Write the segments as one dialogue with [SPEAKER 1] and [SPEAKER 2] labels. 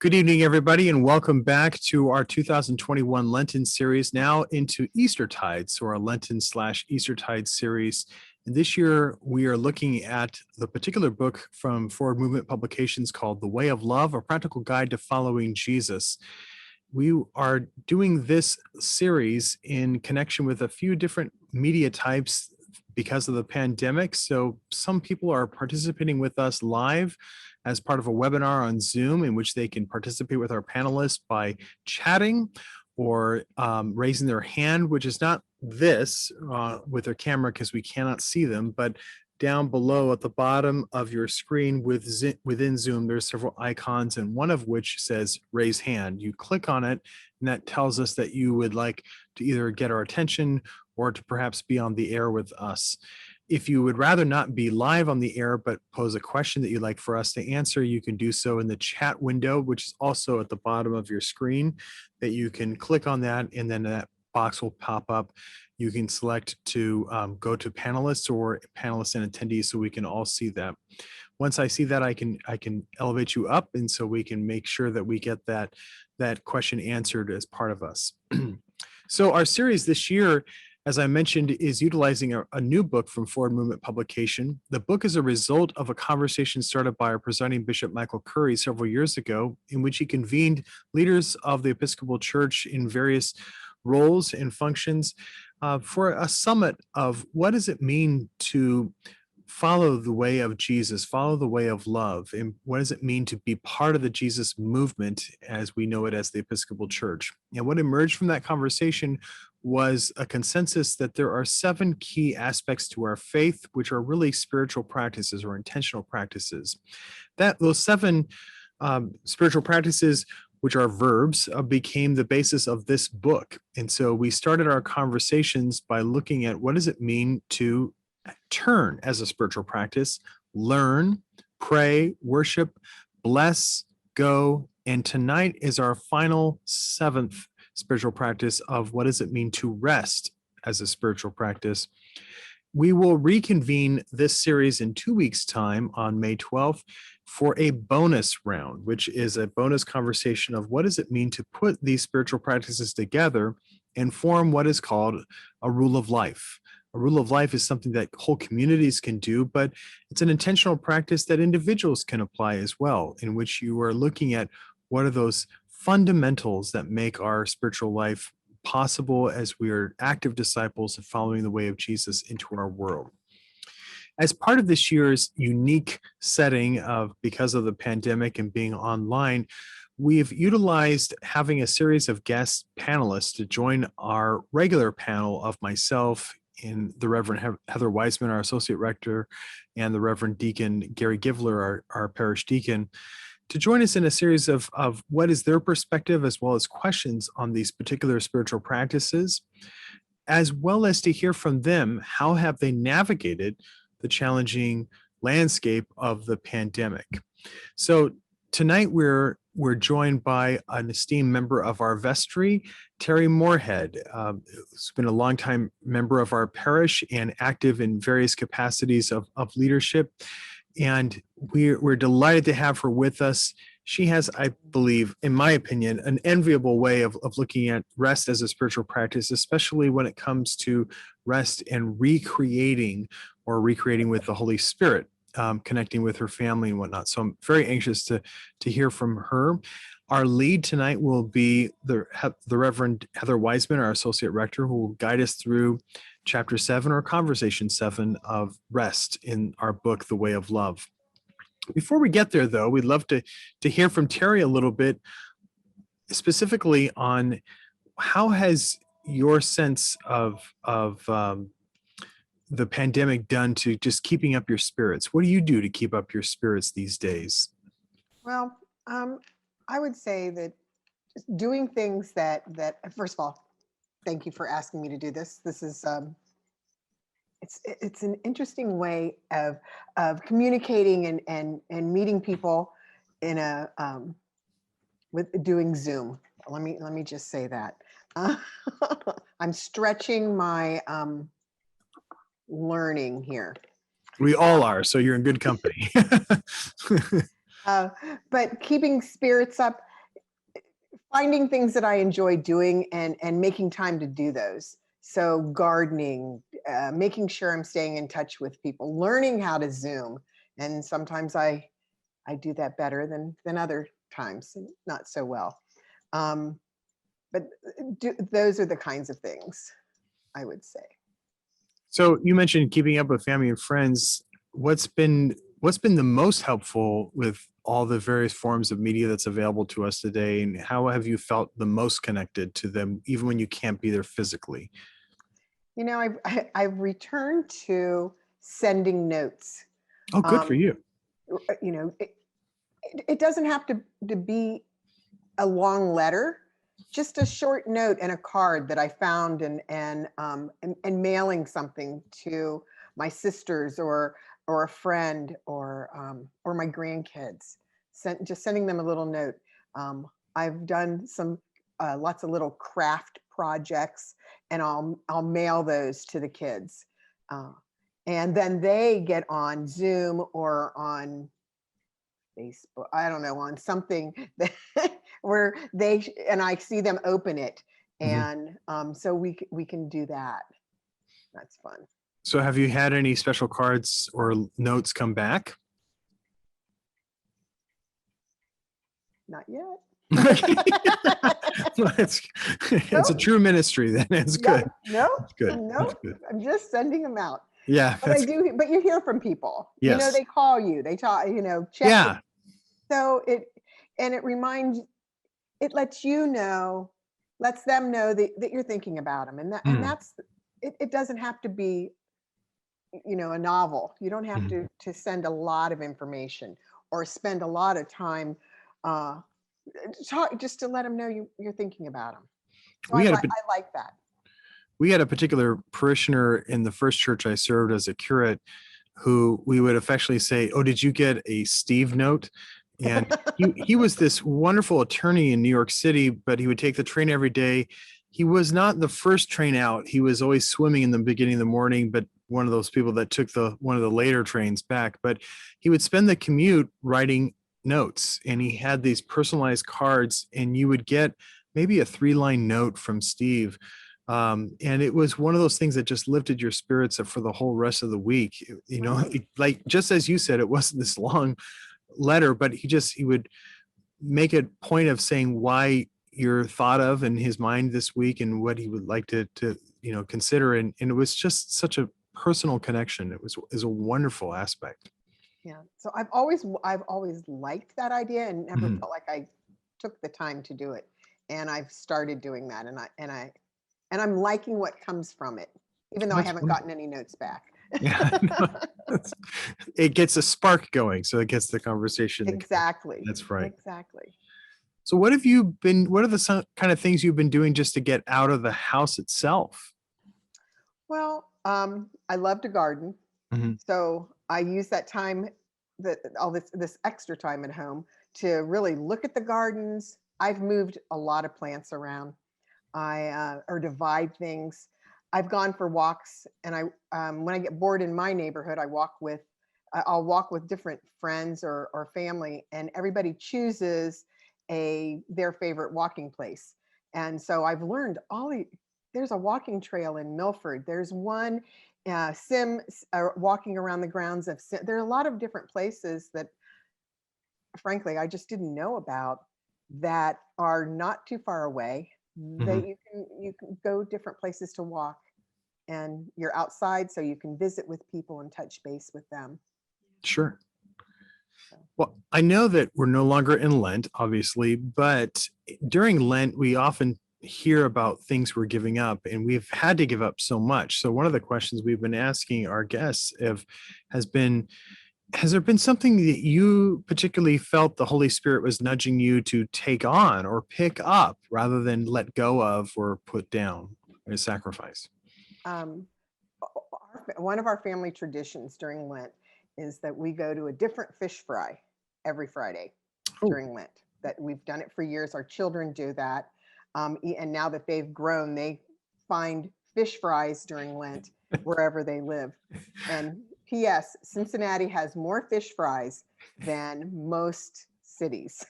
[SPEAKER 1] Good evening, everybody, and welcome back to our 2021 Lenten Series, now into Eastertide, so our Lenten/Eastertide series. And this year, we are looking at the particular book from Forward Movement Publications called The Way of Love, A Practical Guide to Following Jesus. We are doing this series in connection with a few different media types because of the pandemic. So some people are participating with us live as part of a webinar on Zoom in which they can participate with our panelists by chatting or raising their hand, which is not this with their camera because we cannot see them, but down below at the bottom of your screen within Zoom, there's several icons, and one of which says raise hand. You click on it, and that tells us that you would like to either get our attention or to perhaps be on the air with us. If you would rather not be live on the air, but pose a question that you'd like for us to answer, you can do so in the chat window, which is also at the bottom of your screen, that you can click on that, and then that box will pop up. You can select to go to panelists or panelists and attendees so we can all see that. Once I see that, I can elevate you up, and so we can make sure that we get that question answered as part of us. So our series this year, as I mentioned, is utilizing a new book from Forward Movement Publication. The book is a result of a conversation started by our presiding Bishop Michael Curry several years ago, in which he convened leaders of the Episcopal Church in various roles and functions for a summit of what does it mean to follow the way of Jesus, follow the way of love, and what does it mean to be part of the Jesus movement as we know it as the Episcopal Church. And what emerged from that conversation was a consensus that there are 7 key aspects to our faith, which are really spiritual practices or intentional practices. Those 7 spiritual practices, which are verbs, became the basis of this book. And so we started our conversations by looking at what does it mean to turn as a spiritual practice, learn, pray, worship, bless, go, and tonight is our final 7th spiritual practice of what does it mean to rest as a spiritual practice. We will reconvene this series in 2 weeks' time on May 12th for a bonus round, which is a bonus conversation of what does it mean to put these spiritual practices together and form what is called a rule of life. A rule of life is something that whole communities can do, but it's an intentional practice that individuals can apply as well, in which you are looking at what are those fundamentals that make our spiritual life possible as we are active disciples of following the way of Jesus into our world. As part of this year's unique setting because of the pandemic and being online, we've utilized having a series of guest panelists to join our regular panel of myself and the Reverend Heather Wiseman, our Associate Rector, and the Reverend Deacon Gary Givler, our Parish Deacon, to join us in a series of what is their perspective as well as questions on these particular spiritual practices, as well as to hear from them how have they navigated the challenging landscape of the pandemic. So tonight we're joined by an esteemed member of our vestry, Terry Moorhead, who's been a longtime member of our parish and active in various capacities of leadership. And we're delighted to have her with us. She has, I believe, in my opinion, an enviable way of looking at rest as a spiritual practice, especially when it comes to rest and recreating with the Holy Spirit, connecting with her family and whatnot. So I'm very anxious to hear from her. Our lead tonight will be the Reverend Heather Wiseman, our Associate Rector, who will guide us through Chapter 7 or Conversation 7 of Rest in our book, The Way of Love. Before we get there, though, we'd love to hear from Terry a little bit, specifically on how has your sense of the pandemic done to just keeping up your spirits? What do you do to keep up your spirits these days?
[SPEAKER 2] Well, I would say that just doing things that first of all, thank you for asking me to do this. This is it's an interesting way of communicating and meeting people in a with doing Zoom. Let me just say that I'm stretching my learning here.
[SPEAKER 1] We all are, so you're in good company.
[SPEAKER 2] But keeping spirits up, finding things that I enjoy doing and making time to do those. So gardening, making sure I'm staying in touch with people, learning how to Zoom. And sometimes I do that better than other times, not so well. But those are the kinds of things I would say.
[SPEAKER 1] So you mentioned keeping up with family and friends. What's been the most helpful with all the various forms of media that's available to us today, and how have you felt the most connected to them, even when you can't be there physically?
[SPEAKER 2] You know, I've returned to sending notes.
[SPEAKER 1] Oh, good for
[SPEAKER 2] Um,
[SPEAKER 1] you.
[SPEAKER 2] you know, it doesn't have to be a long letter, just a short note and a card that I found and mailing something to my sisters or a friend or my grandkids, just sending them a little note. I've done some lots of little craft projects, and I'll mail those to the kids, uh, and then they get on Zoom or on Facebook, I don't know, on something that where and I see them open it,
[SPEAKER 1] Mhm.
[SPEAKER 2] and so we can do that. That's fun.
[SPEAKER 1] So have you had any special cards or notes come back?
[SPEAKER 2] Not yet.
[SPEAKER 1] Well, it's a
[SPEAKER 2] Nope.
[SPEAKER 1] true ministry then. It's
[SPEAKER 2] Yep.
[SPEAKER 1] good.
[SPEAKER 2] Nope.
[SPEAKER 1] It's good. That's
[SPEAKER 2] Nope.
[SPEAKER 1] good.
[SPEAKER 2] I'm just sending them out.
[SPEAKER 1] Yeah,
[SPEAKER 2] But I
[SPEAKER 1] that's
[SPEAKER 2] do. But you hear from people. You know,
[SPEAKER 1] yes.
[SPEAKER 2] they call you. They talk. You know, check.
[SPEAKER 1] Yeah.
[SPEAKER 2] So it reminds. It lets you know, lets them know that you're thinking about them, and
[SPEAKER 1] Mm,
[SPEAKER 2] that's. It doesn't have to be, a novel. You don't have
[SPEAKER 1] mhm.
[SPEAKER 2] to send a lot of information or spend a lot of time uh, just to let them know you're thinking about them. So
[SPEAKER 1] We had a
[SPEAKER 2] I like that.
[SPEAKER 1] we had a particular parishioner in the first church I served as a curate who we would affectionately say, "Oh, did you get a Steve note?" And he was this wonderful attorney in New York City, but he would take the train every day. He was not the first train out. He was always swimming in the beginning of the morning, but one of those people that took the one of the later trains back. But he would spend the commute writing notes, and he had these personalized cards, and you would get maybe a 3-line note from Steve, and it was one of those things that just lifted your spirits up for the whole rest of the week.
[SPEAKER 2] Right.
[SPEAKER 1] Like just as you said, it wasn't this long letter, but he would make a point of saying why you're thought of in his mind this week and what he would like to consider. And it was just such a personal connection. It was is a wonderful aspect.
[SPEAKER 2] Yeah. So I've always liked that idea and never
[SPEAKER 1] Mhm.
[SPEAKER 2] felt like I took the time to do it. And I've started doing that, and I'm liking what comes from it, even though I
[SPEAKER 1] That's
[SPEAKER 2] haven't
[SPEAKER 1] wonderful.
[SPEAKER 2] gotten any notes back.
[SPEAKER 1] Yeah, it gets a spark going, so it gets the conversation.
[SPEAKER 2] Exactly.
[SPEAKER 1] That's right.
[SPEAKER 2] Exactly.
[SPEAKER 1] So what are the kind of things you've been doing just to get out of the house itself?
[SPEAKER 2] Well, I love to garden.
[SPEAKER 1] Mhm.
[SPEAKER 2] So I use that time, that all this extra time at home, to really look at the gardens. I've moved a lot of plants around. Or divide things. I've gone for walks, and when I get bored in my neighborhood, I'll walk with different friends or family, and everybody chooses their favorite walking place. And so I've learned there's a walking trail in Milford. There's one walking around the grounds of Sim. There are a lot of different places that, frankly, I just didn't know about, that are not too far away. That
[SPEAKER 1] Mhm.
[SPEAKER 2] you can go different places to walk, and you're outside, so you can visit with people and touch base with them.
[SPEAKER 1] Sure.
[SPEAKER 2] So,
[SPEAKER 1] Well, I know that we're no longer in Lent, obviously, but during Lent, we often hear about things we're giving up, and we've had to give up so much. So one of the questions we've been asking our guests if has been, has there been something that you particularly felt the Holy Spirit was nudging you to take on or pick up rather than let go of or put down or sacrifice?
[SPEAKER 2] um, one of our family traditions during Lent is that we go to a different fish fry every Friday
[SPEAKER 1] Oh,
[SPEAKER 2] during Lent. That we've done it for years. Our children do that, and now that they've grown, they find fish fries during Lent wherever they live. And P.S. Cincinnati has more fish fries than most cities,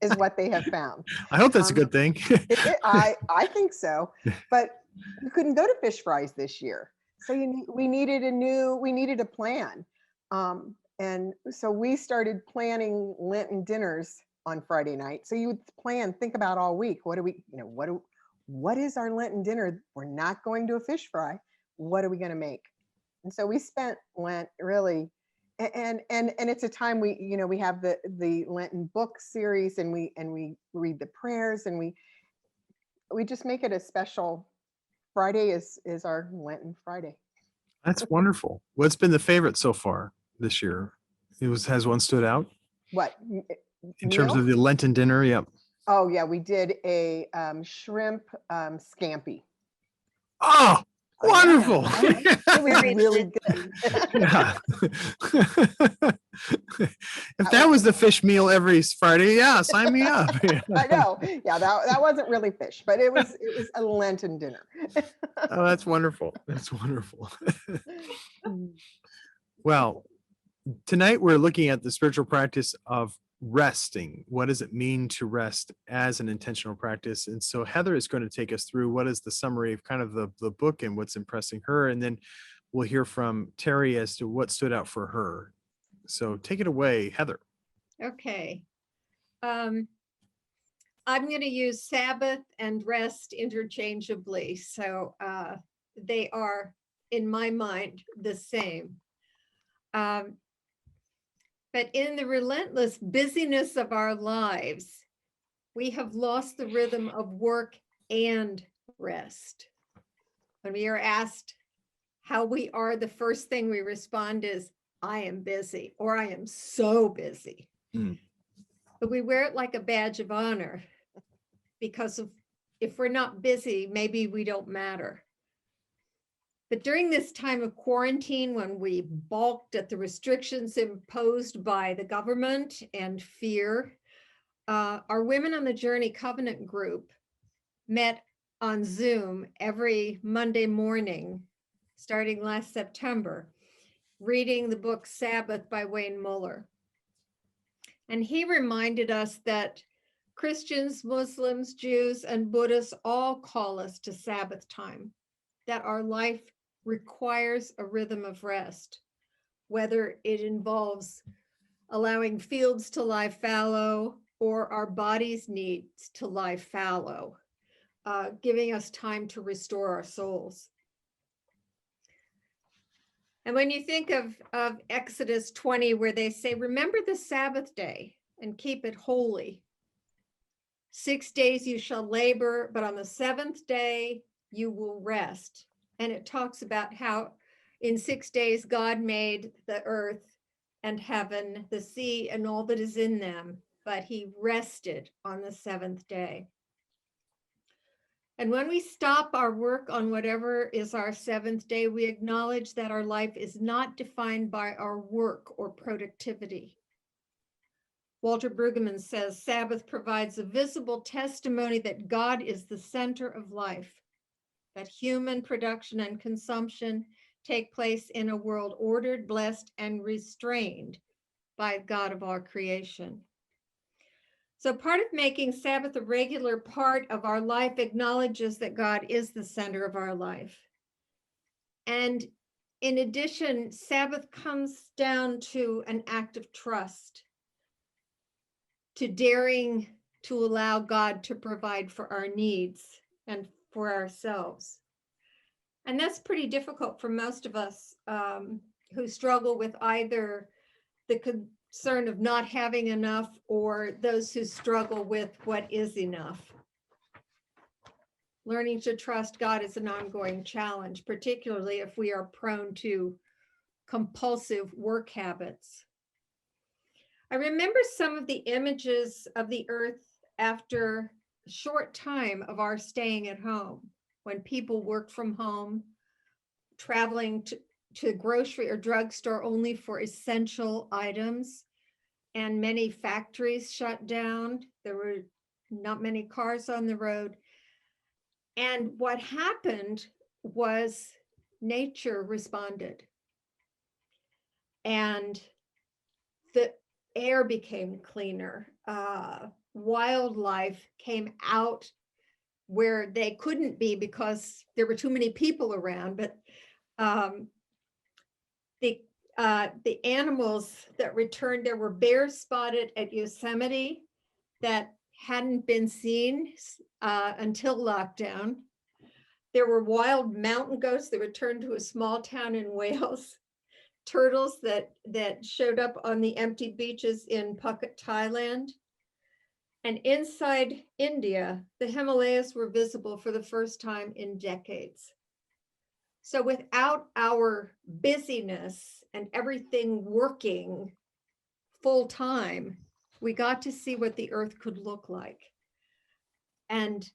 [SPEAKER 2] is what they have found.
[SPEAKER 1] I hope that's a good thing.
[SPEAKER 2] I think so, but we couldn't go to fish fries this year. So we needed a plan. And so we started planning Lenten dinners on Friday night. So you would think about all week. What is our Lenten dinner? We're not going to a fish fry. What are we going to make? And so we spent Lent really, and it's a time we have the Lenten book series, and we read the prayers, and we just make it a special. Friday is our Lenten Friday.
[SPEAKER 1] That's wonderful. What's been the favorite so far this year? Has one stood out?
[SPEAKER 2] What?
[SPEAKER 1] In terms of the Lenten dinner? Yep.
[SPEAKER 2] Oh yeah, we did a shrimp scampi.
[SPEAKER 1] Oh, wonderful.
[SPEAKER 2] It was really good.
[SPEAKER 1] Yeah. If that was the fish meal every Friday, yeah, sign me up.
[SPEAKER 2] I know. Yeah, that wasn't really fish, but it was a Lenten dinner.
[SPEAKER 1] Oh, that's wonderful. That's wonderful. Well, tonight we're looking at the spiritual practice of resting. What does it mean to rest as an intentional practice? And so Heather is going to take us through what is the summary of kind of the book and what's impressing her. And then we'll hear from Terry as to what stood out for her. So take it away, Heather.
[SPEAKER 3] Okay. I'm going to use Sabbath and rest interchangeably. So they are, in my mind, the same. But in the relentless busyness of our lives, we have lost the rhythm of work and rest. When we are asked how we are, the first thing we respond is, I am busy, or I am so busy. But we wear it like a badge of honor, because if we're not busy, maybe we don't matter. But during this time of quarantine, when we balked at the restrictions imposed by the government and fear, our Women on the Journey Covenant group met on Zoom every Monday morning, starting last September, reading the book Sabbath by Wayne Muller. And he reminded us that Christians, Muslims, Jews, and Buddhists all call us to Sabbath time, that our life requires a rhythm of rest, whether it involves allowing fields to lie fallow or our bodies' needs to lie fallow, giving us time to restore our souls. And when you think of Exodus 20, where they say, remember the Sabbath day and keep it holy. 6 days you shall labor, but on the seventh day you will rest. And it talks about how in 6 days God made the earth and heaven, the sea, and all that is in them, but he rested on the seventh day. And when we stop our work on whatever is our seventh day, we acknowledge that our life is not defined by our work or productivity. Walter Brueggemann says, Sabbath provides a visible testimony that God is the center of life, that human production and consumption take place in a world ordered, blessed, and restrained by God of our creation. So part of making Sabbath a regular part of our life acknowledges that God is the center of our life. And in addition, Sabbath comes down to an act of trust, to daring to allow God to provide for our needs and for ourselves. And that's pretty difficult for most of us who struggle with either the concern of not having enough or those who struggle with what is enough. Learning to trust God is an ongoing challenge, particularly if we are prone to compulsive work habits. I remember some of the images of the earth after a short time of our staying at home, when people worked from home, traveling to grocery or drugstore only for essential items, and many factories shut down. There were not many cars on the road. And what happened was nature responded. And air became cleaner. Wildlife came out where they couldn't be because there were too many people around. But the animals that returned, there were bears spotted at Yosemite that hadn't been seen until lockdown. There were wild mountain goats that returned to a small town in Wales. Turtles that showed up on the empty beaches in Phuket, Thailand. And inside India, the Himalayas were visible for the first time in decades. So without our busyness and everything working full time, we got to see what the earth could look like. And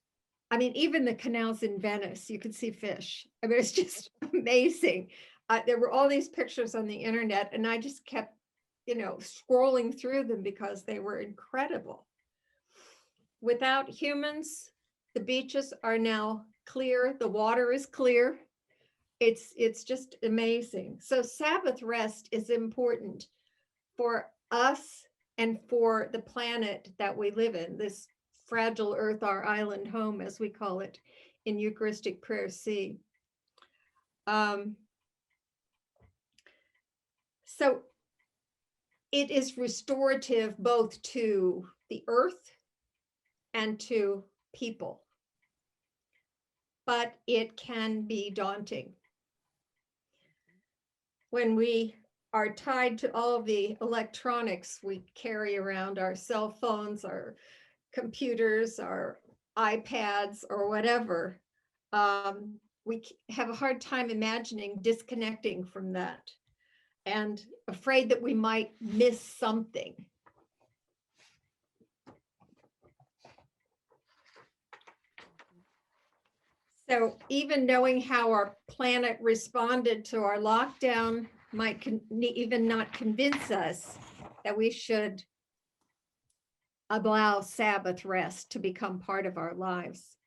[SPEAKER 3] I mean, even the canals in Venice, you could see fish. I mean, it's just amazing. There were all these pictures on the internet, and I just kept, scrolling through them because they were incredible. Without humans, the beaches are now clear. The water is clear. It's just amazing. So Sabbath rest is important for us and for the planet that we live in, this fragile earth, our island home, as we call it in Eucharistic Prayer C. So it is restorative both to the earth and to people, but it can be daunting. When we are tied to all of the electronics we carry around, our cell phones, our computers, our iPads, or whatever, we have a hard time imagining disconnecting from that and afraid that we might miss something. So even knowing how our planet responded to our lockdown might even not convince us that we should allow Sabbath rest to become part of our lives.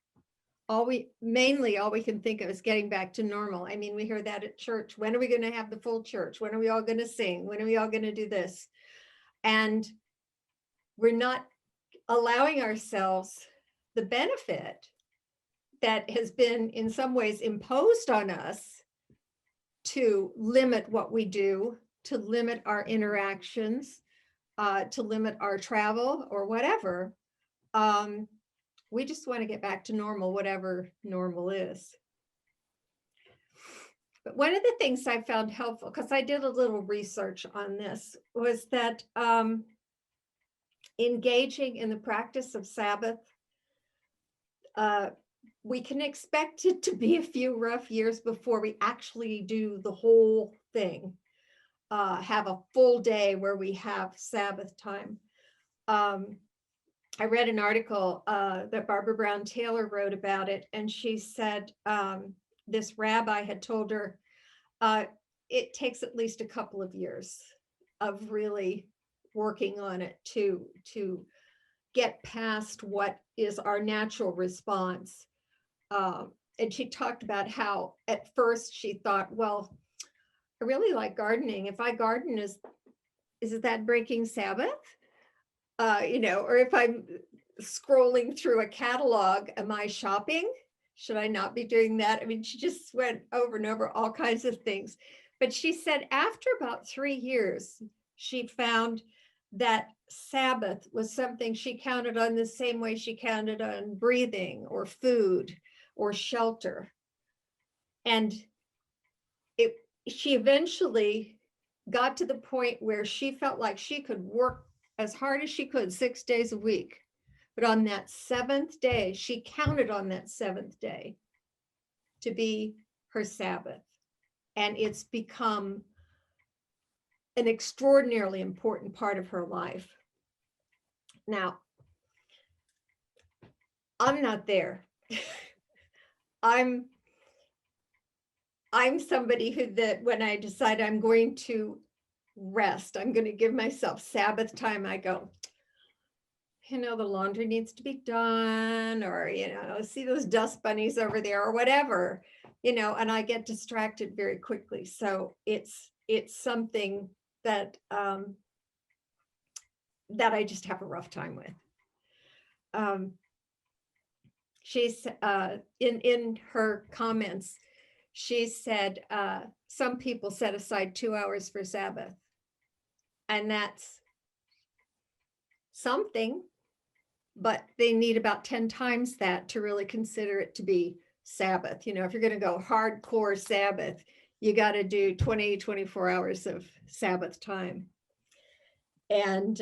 [SPEAKER 3] All we can think of is getting back to normal. I mean, we hear that at church. When are we going to have the full church? When are we all going to sing? When are we all going to do this? And we're not allowing ourselves the benefit that has been in some ways imposed on us to limit what we do, to limit our interactions, to limit our travel or whatever. We just want to get back to normal, whatever normal is. But one of the things I found helpful, because I did a little research on this, was that engaging in the practice of Sabbath, we can expect it to be a few rough years before we actually do the whole thing, have a full day where we have Sabbath time. I read an article that Barbara Brown Taylor wrote about it, and she said this rabbi had told her it takes at least a couple of years of really working on it to get past what is our natural response. And she talked about how at first she thought, well, I really like gardening. If I garden, is that breaking Sabbath? Or if I'm scrolling through a catalog, am I shopping? Should I not be doing that? I mean, she just went over and over all kinds of things. But she said after about 3 years, she found that Sabbath was something she counted on the same way she counted on breathing or food or shelter. And she eventually got to the point where she felt like she could work as hard as she could 6 days a week. But on that 7th day, she counted on that 7th day to be her Sabbath. And it's become an extraordinarily important part of her life. Now, I'm not there. I'm somebody that when I decide I'm going to rest, I'm going to give myself Sabbath time, I go, the laundry needs to be done, or, see those dust bunnies over there or whatever, and I get distracted very quickly. So it's something that that I just have a rough time with. She's in her comments, she said, some people set aside 2 hours for Sabbath, and that's something, but they need about 10 times that to really consider it to be Sabbath. You know, if you're going to go hardcore Sabbath, you got to do 20, 24 hours of Sabbath time. And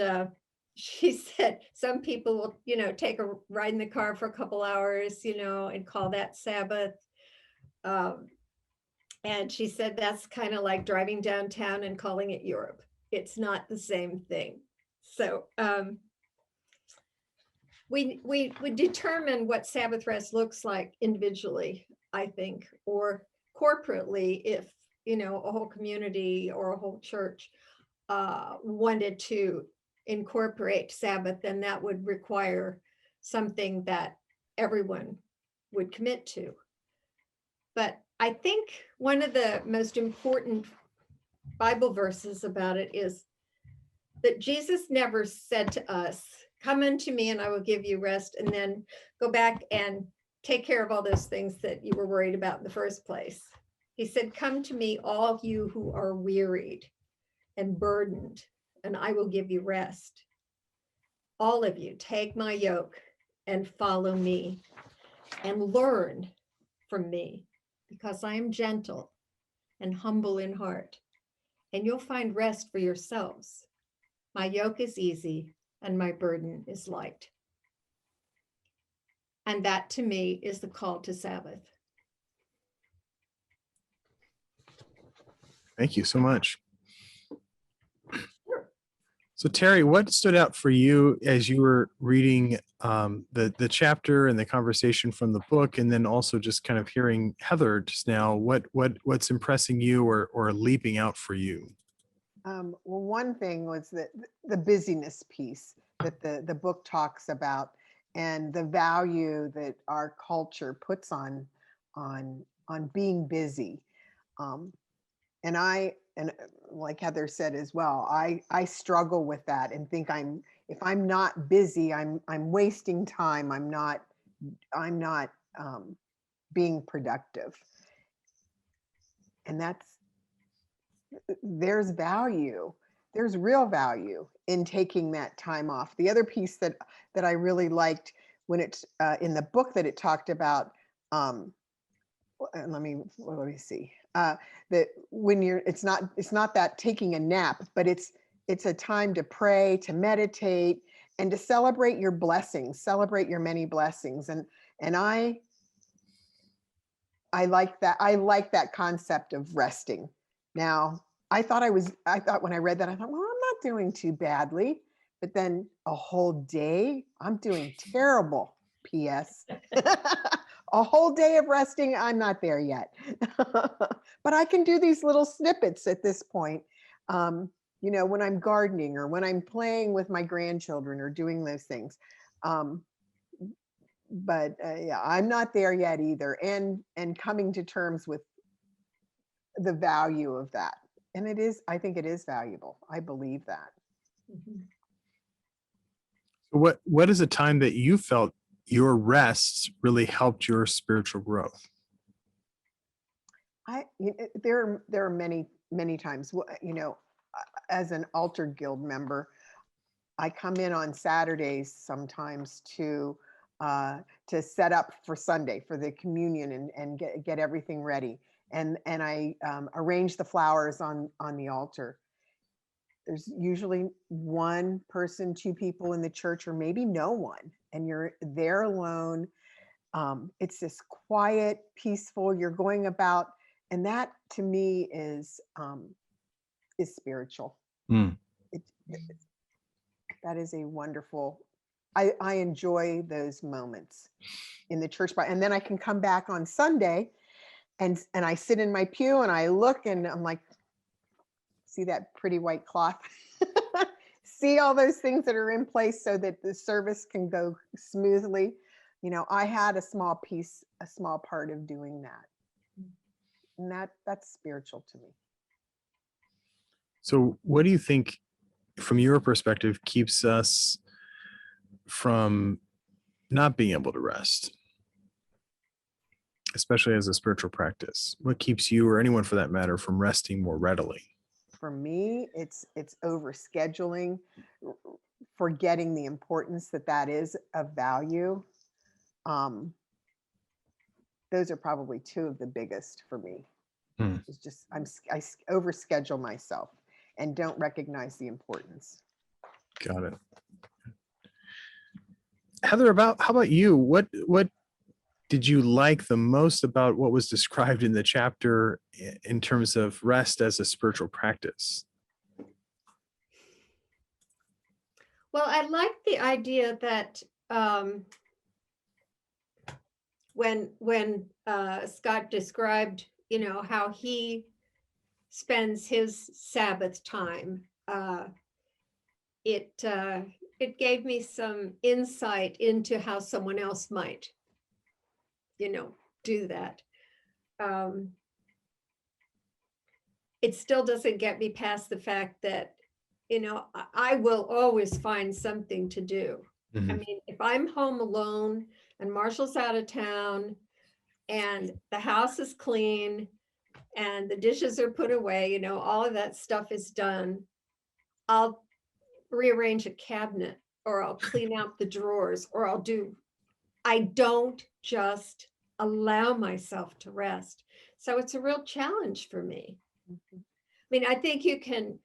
[SPEAKER 3] she said some people will, you know, take a ride in the car for a couple hours, you know, and call that Sabbath. And she said that's kind of like driving downtown and calling it Europe. It's not the same thing. So we would determine what Sabbath rest looks like individually, I think, or corporately, if, you know, a whole community or a whole church wanted to incorporate Sabbath, then that would require something that everyone would commit to. But I think one of the most important Bible verses about it is that Jesus never said to us, come unto me and I will give you rest, and then go back and take care of all those things that you were worried about in the first place. He said, come to me, all of you who are wearied and burdened, and I will give you rest. All of you, take my yoke and follow me and learn from me, because I am gentle and humble in heart, and you'll find rest for yourselves. My yoke is easy and my burden is light. And that to me is the call to Sabbath.
[SPEAKER 1] Thank you so much.
[SPEAKER 3] Sure.
[SPEAKER 1] So Terry, what stood out for you as you were reading the chapter and the conversation from the book, and then also just kind of hearing Heather just now? What's impressing you or leaping out for you?
[SPEAKER 2] Well, one thing was that the busyness piece that the book talks about, and the value that our culture puts on being busy. And like Heather said as well, I struggle with that and think if I'm not busy, I'm wasting time. I'm not being productive. And there's value. There's real value in taking that time off. The other piece that I really liked when it's in the book that it talked about, let me see, that when it's not that taking a nap, but it's a time to pray, to meditate, and to celebrate your blessings, celebrate your many blessings. And I like that. I like that concept of resting. Now, I thought when I read that, I thought, well, I'm not doing too badly. But then a whole day, I'm doing terrible. P.S. A whole day of resting, I'm not there yet. But I can do these little snippets at this point. You know, when I'm gardening or when I'm playing with my grandchildren or doing those things. But yeah, I'm not there yet either. And coming to terms with the value of that. And I think it is valuable. I believe that.
[SPEAKER 3] Mm-hmm.
[SPEAKER 1] So what is a time that you felt your rest really helped your spiritual growth?
[SPEAKER 2] There are many times, you know, as an altar guild member, I come in on Saturdays sometimes to set up for Sunday for the communion and get everything ready. And I arrange the flowers on the altar. There's usually one person, two people in the church, or maybe no one, and you're there alone. It's this quiet, peaceful, you're going about, and that to me is spiritual. That is a wonderful, I enjoy those moments in the church. And then I can come back on Sunday and I sit in my pew and I look and I'm like, see that pretty white cloth? See all those things that are in place so that the service can go smoothly. You know, I had a small part of doing that. And that's spiritual to me.
[SPEAKER 1] So what do you think from your perspective, keeps us from not being able to rest, especially as a spiritual practice? What keeps you, or anyone for that matter, from resting more readily?
[SPEAKER 2] For me, it's overscheduling, forgetting the importance that is of value. Those are probably two of the biggest for me. It's just I overschedule myself and don't recognize the importance.
[SPEAKER 1] Got it. Heather, how about you? What did you like the most about what was described in the chapter in terms of rest as a spiritual practice?
[SPEAKER 3] Well, I like the idea that when Scott described, how he spends his Sabbath time, it gave me some insight into how someone else might, do that. It still doesn't get me past the fact that, I will always find something to do. I mean, if I'm home alone and Marshall's out of town and the house is clean and the dishes are put away, all of that stuff is done, I'll rearrange a cabinet, or I'll clean out the drawers, or I don't just allow myself to rest. So it's a real challenge for me. I mean, I think you can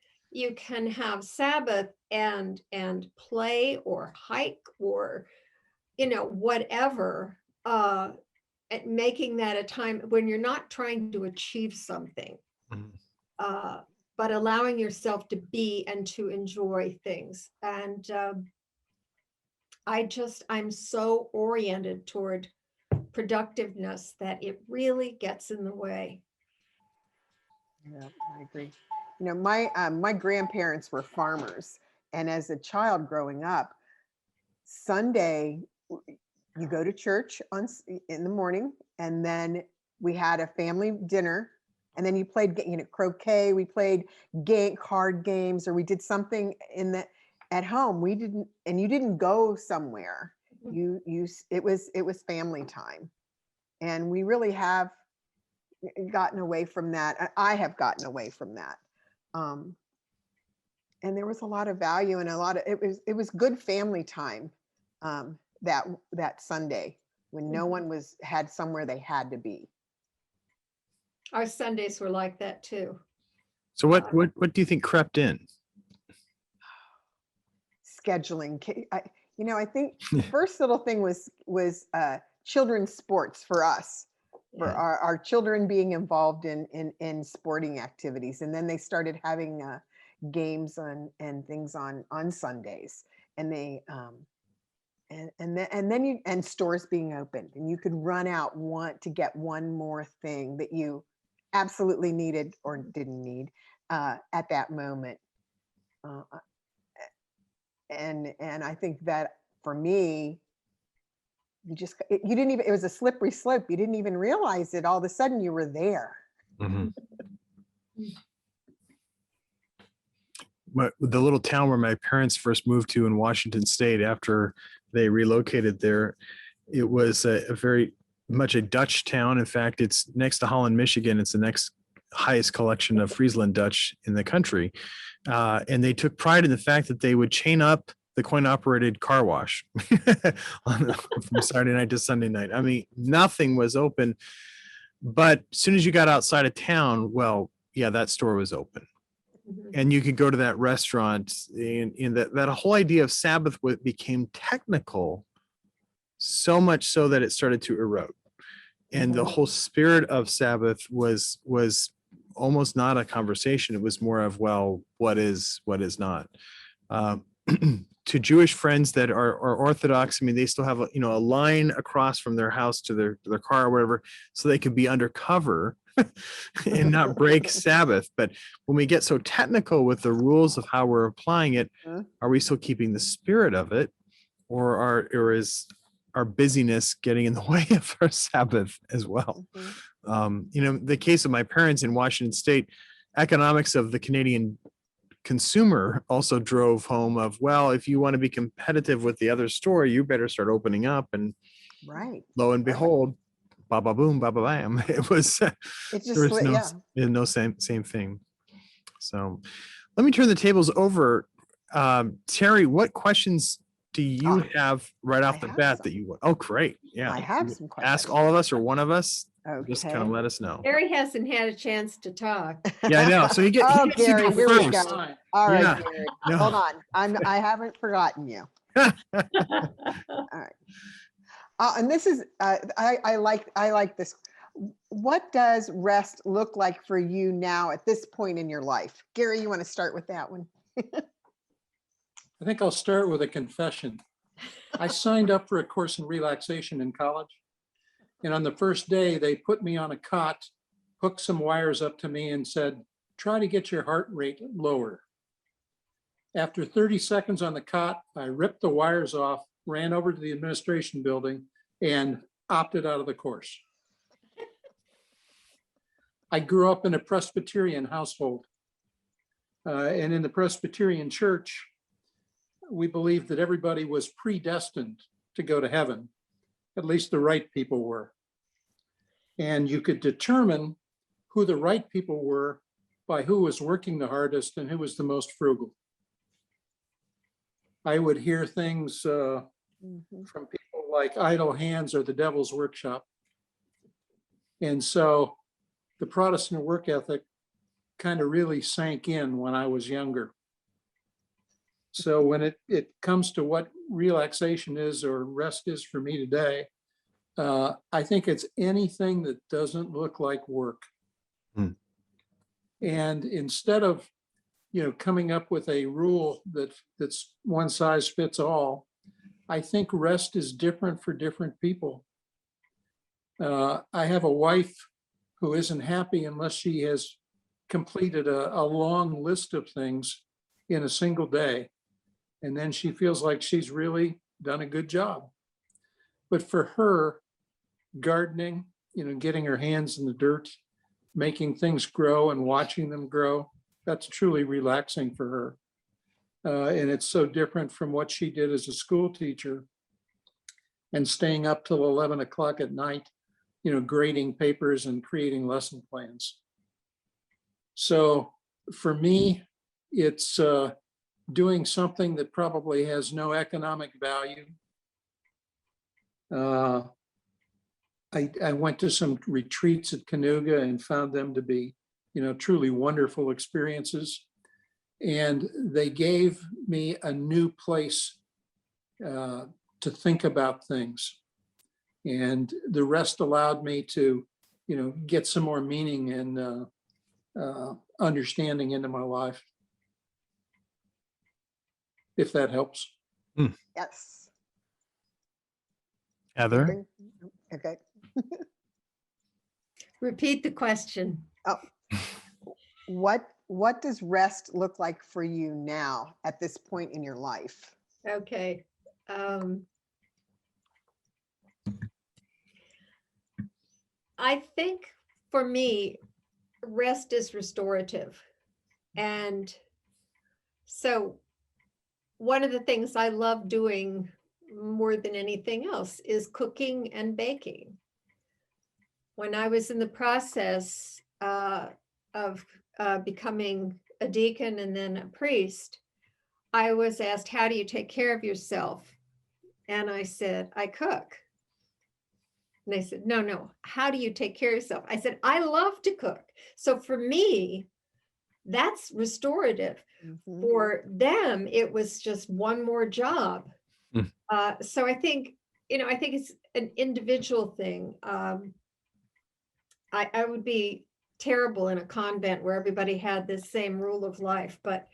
[SPEAKER 3] have Sabbath and play or hike or, whatever, at making that a time when you're not trying to achieve something, but allowing yourself to be and to enjoy things. And I'm so oriented toward productiveness that it really gets in the way.
[SPEAKER 2] Yeah, I agree. My grandparents were farmers, and as a child growing up, Sunday you go to church in the morning, and then we had a family dinner, and then you played croquet. We played card games, or we did something at home. You didn't go somewhere. It was family time, and we really have gotten away from that. I have gotten away from that. And there was a lot of value and it was good family time that Sunday when no one had somewhere they had to be.
[SPEAKER 3] Our Sundays were like that too.
[SPEAKER 1] So what do you think crept in?
[SPEAKER 2] Scheduling. I think the first little thing was children's sports for us. For our children being involved in sporting activities, and then they started having games and things on Sundays, and they and stores being opened, and you could run out to get one more thing that you absolutely needed or didn't need at that moment, and I think that for me, it was a slippery slope. You didn't even realize it. All of a sudden you were there.
[SPEAKER 1] The little town where my parents first moved to in Washington State after they relocated there, it was a very much a Dutch town. In fact, it's next to Holland, Michigan. It's the next highest collection of Friesland Dutch in the country. And they took pride in the fact that they would chain up the coin-operated car wash from Saturday night to Sunday night. I mean, nothing was open. But as soon as you got outside of town, well, yeah, that store was open. And you could go to that restaurant. In that whole idea of Sabbath became technical, so much so that it started to erode. And the whole spirit of Sabbath was almost not a conversation. It was more of, well, what is not. To Jewish friends that are Orthodox, I mean, they still have a line across from their house to their car or whatever, so they could be undercover and not break Sabbath. But when we get so technical with the rules of how we're applying it, are we still keeping the spirit of it, or is our busyness getting in the way of our Sabbath as well? The case of my parents in Washington State, economics of the Canadian consumer also drove home of, well, if you want to be competitive with the other store, you better start opening up. And
[SPEAKER 2] Right.
[SPEAKER 1] lo and
[SPEAKER 2] Right.
[SPEAKER 1] behold, ba ba boom, ba ba bam. It was
[SPEAKER 2] It
[SPEAKER 1] there
[SPEAKER 2] just,
[SPEAKER 1] was no same thing. So let me turn the tables over. Terry, what questions do you have right off
[SPEAKER 2] I
[SPEAKER 1] the
[SPEAKER 2] have
[SPEAKER 1] bat
[SPEAKER 2] some.
[SPEAKER 1] that you want? Oh, great. Yeah.
[SPEAKER 2] I have some questions.
[SPEAKER 1] Ask all of us or one of us. Just kind of
[SPEAKER 2] Okay.
[SPEAKER 1] let us know.
[SPEAKER 3] Harry hasn't had a chance to talk.
[SPEAKER 1] Yeah, I know. So he gets
[SPEAKER 2] Oh,
[SPEAKER 1] to
[SPEAKER 2] Gary,
[SPEAKER 1] go
[SPEAKER 2] here we
[SPEAKER 1] first.
[SPEAKER 2] go. All right,
[SPEAKER 1] Yeah.
[SPEAKER 2] Gary.
[SPEAKER 1] No.
[SPEAKER 2] Hold on. I haven't forgotten you. All right. And this is I like this. What does rest look like for you now at this point in your life? Gary, you want to start with that one?
[SPEAKER 4] I think I'll start with a confession. I signed up for a course in relaxation in college. And on the first day, they put me on a cot, hooked some wires up to me and said, try to get your heart rate lower. After 30 seconds on the cot, I ripped the wires off, ran over to the administration building, and opted out of the course. I grew up in a Presbyterian household. And in the Presbyterian church, we believed that everybody was predestined to go to heaven. At least the right people were. And you could determine who the right people were by who was working the hardest and who was the most frugal. I would hear things from people like idle hands or the devil's workshop. And so the Protestant work ethic kind of really sank in when I was younger. So when it comes to what relaxation is or rest is for me today, I think it's anything that doesn't look like work. And instead of, coming up with a rule that's one size fits all, I think rest is different for different people. I have a wife who isn't happy unless she has completed a long list of things in a single day. And then she feels like she's really done a good job. But for her, gardening, getting her hands in the dirt, making things grow and watching them grow, that's truly relaxing for her. And it's so different from what she did as a school teacher and staying up till 11 o'clock at night, grading papers and creating lesson plans. So for me, it's doing something that probably has no economic value. I went to some retreats at Canoga and found them to be, truly wonderful experiences. And they gave me a new place to think about things. And the rest allowed me to, get some more meaning and understanding into my life. If that helps.
[SPEAKER 2] Yes.
[SPEAKER 1] Heather?
[SPEAKER 2] Okay.
[SPEAKER 3] Repeat the question.
[SPEAKER 2] Oh, what does rest look like for you now at this point in your life?
[SPEAKER 3] Okay. I think for me, rest is restorative. And so one of the things I love doing more than anything else is cooking and baking. When I was in the process of becoming a deacon and then a priest, I was asked, how do you take care of yourself? And I said, I cook. And they said, no, how do you take care of yourself? I said, I love to cook. So for me, that's restorative. For them, it was just one more job. So I think, I think it's an individual thing. I would be terrible in a convent where everybody had this same rule of life, but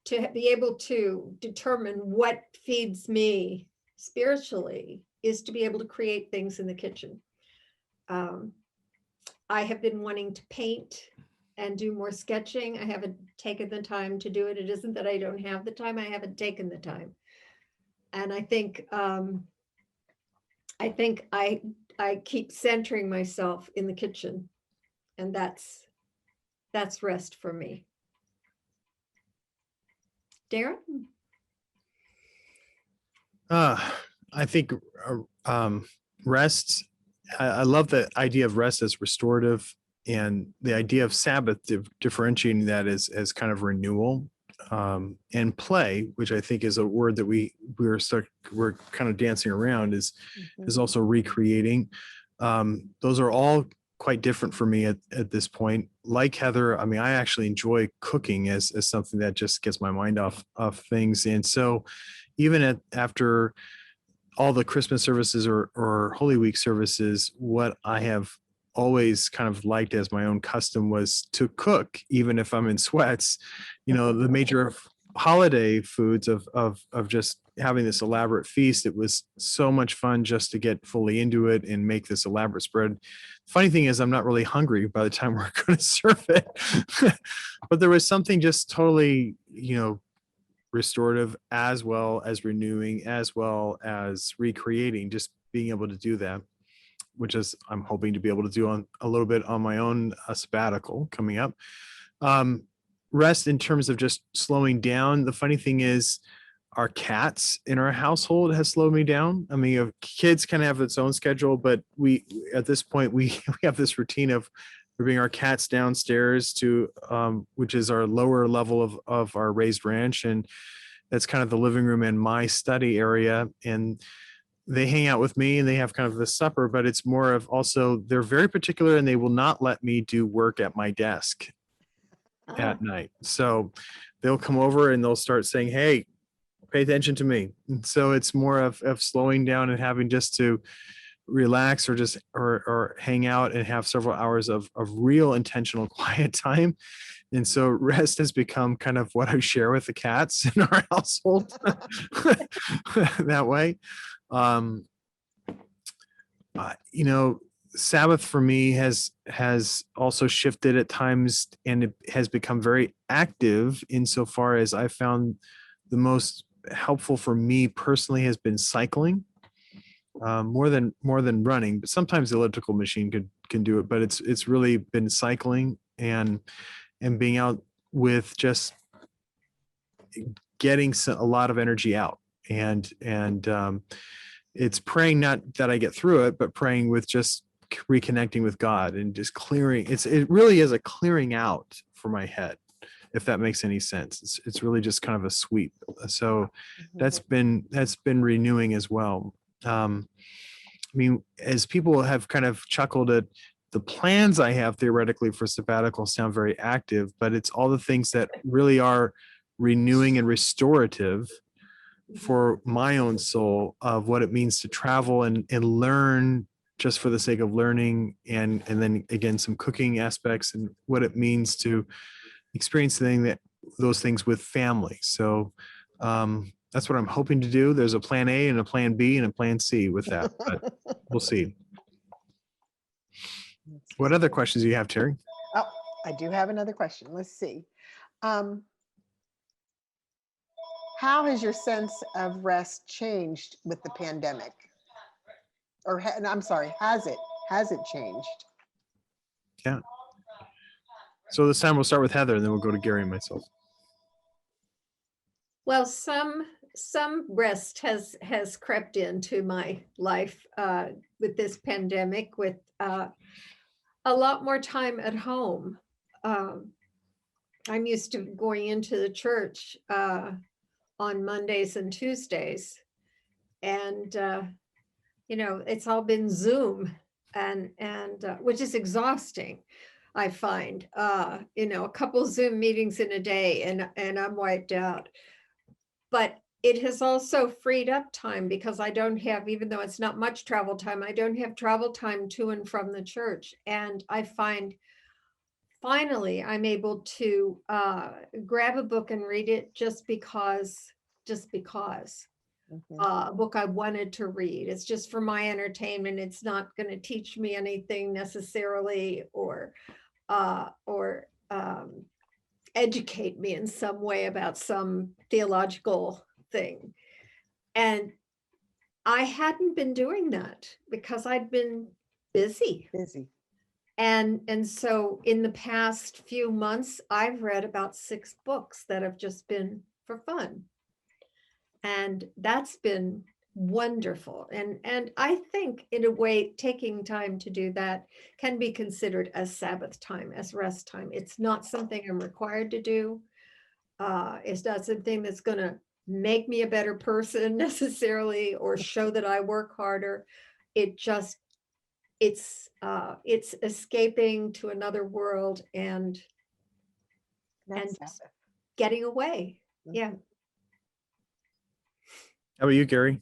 [SPEAKER 3] to be able to determine what feeds me spiritually is to be able to create things in the kitchen. I have been wanting to paint and do more sketching. I haven't taken the time to do it. It isn't that I don't have the time, I haven't taken the time. And I think I keep centering myself in the kitchen, and that's rest for me. Darren?
[SPEAKER 1] I think rest, I love the idea of rest as restorative, and the idea of Sabbath, differentiating that as kind of renewal, and play, which I think is a word that we're kind of dancing around, is also recreating. Those are all quite different for me at this point. Like Heather, I mean, I actually enjoy cooking as something that just gets my mind off of things. And so even after all the Christmas services or Holy Week services, what I have always kind of liked as my own custom was to cook, even if I'm in sweats. You know, the major holiday foods of just having this elaborate feast. It was so much fun just to get fully into it and make this elaborate spread. Funny thing is, I'm not really hungry by the time we're going to serve it, but there was something just totally, restorative, as well as renewing, as well as recreating, just being able to do that, which is I'm hoping to be able to do on a little bit on my own sabbatical coming up. Rest in terms of just slowing down. The funny thing is, our cats in our household has slowed me down. I mean, kids kind of have its own schedule, but we at this point we have this routine of bringing our cats downstairs to which is our lower level of our raised ranch, and that's kind of the living room and my study area, and they hang out with me and they have kind of the supper, but it's more of also they're very particular and they will not let me do work at my desk at night. So they'll come over and they'll start saying, hey, pay attention to me. And so it's more of slowing down and having just to relax or just or hang out and have several hours of real intentional quiet time. And so rest has become kind of what I share with the cats in our household that way. Sabbath for me has also shifted at times, and it has become very active insofar as I found the most helpful for me personally has been cycling, more than running, but sometimes the elliptical machine can do it, but it's really been cycling and being out with just getting a lot of energy out, and it's praying, not that I get through it, but praying with just reconnecting with God and just clearing. It really is a clearing out for my head, if that makes any sense. It's really just kind of a sweep. So that's been renewing as well. I mean, as people have kind of chuckled at the plans I have theoretically for sabbatical sound very active, but it's all the things that really are renewing and restorative for my own soul of what it means to travel and learn just for the sake of learning, and then again some cooking aspects and what it means to experience those things with family. So that's what I'm hoping to do. There's a plan A and a plan B and a plan C with that, but we'll see. What other questions do you have, Terry?
[SPEAKER 2] Oh, I do have another question. Let's see. How has your sense of rest changed with the pandemic? Or I'm sorry, has it changed?
[SPEAKER 1] Yeah. So this time we'll start with Heather and then we'll go to Gary and myself.
[SPEAKER 3] Well, some rest has crept into my life with this pandemic, with a lot more time at home. I'm used to going into the church on Mondays and Tuesdays, and it's all been Zoom, and which is exhausting. I find a couple Zoom meetings in a day and I'm wiped out. But it has also freed up time because I don't have, even though it's not much travel time, I don't have travel time to and from the church. And I find finally I'm able to grab a book and read it just because. A book I wanted to read. It's just for my entertainment. It's not going to teach me anything necessarily or educate me in some way about some theological thing. And I hadn't been doing that because I'd been busy. And so in the past few months, I've read about 6 books that have just been for fun. And that's been wonderful. And I think in a way, taking time to do that can be considered as Sabbath time, as rest time. It's not something I'm required to do. It's not something that's going to make me a better person necessarily, or show that I work harder. It just, it's escaping to another world and
[SPEAKER 2] That's
[SPEAKER 3] just
[SPEAKER 2] Sabbath.
[SPEAKER 3] getting away. Yeah.
[SPEAKER 1] How about you, Gary?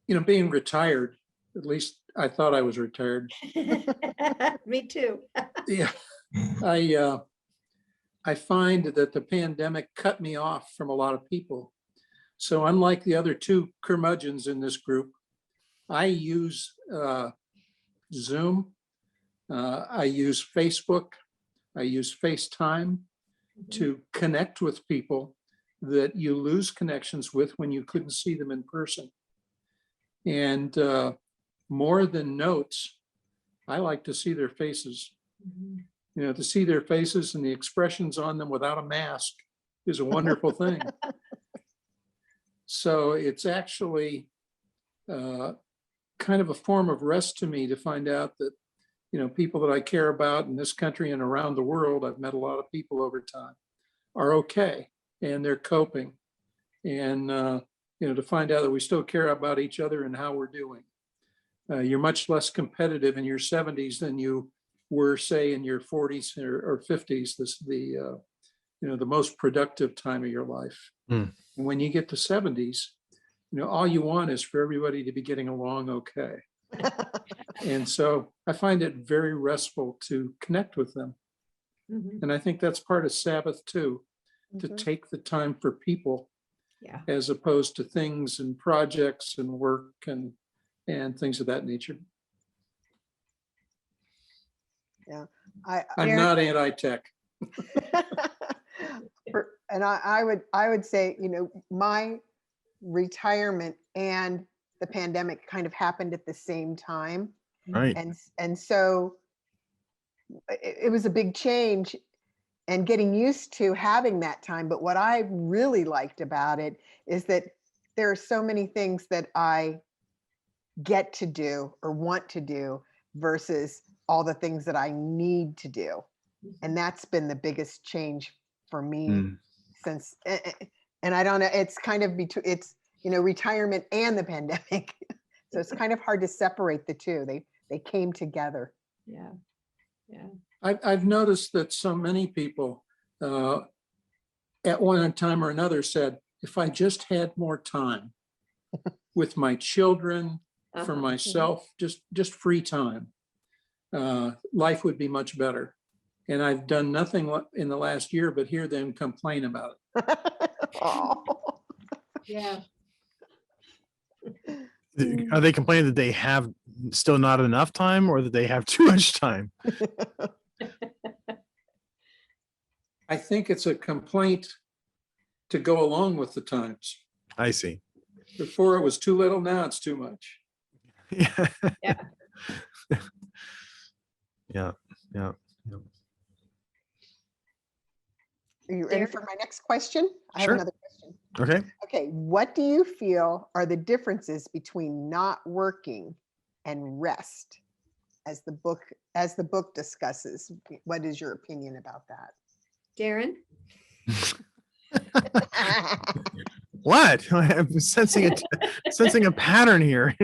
[SPEAKER 4] You know, being retired, at least I thought I was retired.
[SPEAKER 3] Me too.
[SPEAKER 4] Yeah, I find that the pandemic cut me off from a lot of people. So unlike the other two curmudgeons in this group, I use Zoom, I use Facebook, I use FaceTime to connect with people that you lose connections with when you couldn't see them in person. And more than notes, I like to see their faces.
[SPEAKER 3] Mhm.
[SPEAKER 4] You know, to see their faces and the expressions on them without a mask is a wonderful thing. So it's actually kind of a form of rest to me to find out that, you know, people that I care about in this country and around the world, I've met a lot of people over time, are okay and they're coping. And, you know, to find out that we still care about each other and how we're doing. You're much less competitive in your 70s than you were, say, in your 40s or 50s. This is the, you know, the most productive time of your life.
[SPEAKER 1] Mm.
[SPEAKER 4] And when you get to 70s, you know, all you want is for everybody to be getting along okay. And so I find it very restful to connect with them.
[SPEAKER 3] Mhm.
[SPEAKER 4] And I think that's part of Sabbath too, to
[SPEAKER 2] Mhm.
[SPEAKER 4] take the time for people
[SPEAKER 3] Yeah.
[SPEAKER 4] as opposed to things and projects and work and things of that nature.
[SPEAKER 2] I,
[SPEAKER 4] I'm
[SPEAKER 3] Aaron?
[SPEAKER 4] not anti-tech.
[SPEAKER 2] and I would say, you know, my retirement and the pandemic kind of happened at the same time.
[SPEAKER 1] Right.
[SPEAKER 2] And so it was a big change and getting used to having that time. But what I really liked about it is that there are so many things that I get to do or want to do versus all the things that I need to do. And that's been the biggest change for me
[SPEAKER 1] Mm.
[SPEAKER 2] since, and I don't know, it's kind of between, it's, you know, retirement and the pandemic. So it's kind of hard to separate the two. They came together.
[SPEAKER 3] Yeah. Yeah.
[SPEAKER 4] I've noticed that so many people at one time or another said, if I just had more time with my children, for
[SPEAKER 3] Uh-huh.
[SPEAKER 4] myself, just free time, life would be much better. And I've done nothing in the last year but hear them complain about it.
[SPEAKER 2] Oh.
[SPEAKER 3] Yeah.
[SPEAKER 1] Are they complaining that they have still not enough time or that they have too much time?
[SPEAKER 4] I think it's a complaint to go along with the times.
[SPEAKER 1] I see.
[SPEAKER 4] Before it was too little, now it's too much.
[SPEAKER 1] Yeah.
[SPEAKER 3] Yeah.
[SPEAKER 1] Yeah. Yeah.
[SPEAKER 2] Are you ready
[SPEAKER 3] Derek?
[SPEAKER 2] for my next question? I have
[SPEAKER 1] Sure.
[SPEAKER 2] another question.
[SPEAKER 1] Okay.
[SPEAKER 2] Okay, what do you feel are the differences between not working and rest as the book discusses? What is your opinion about
[SPEAKER 3] Darren?
[SPEAKER 2] that?
[SPEAKER 1] What? I'm sensing a pattern here.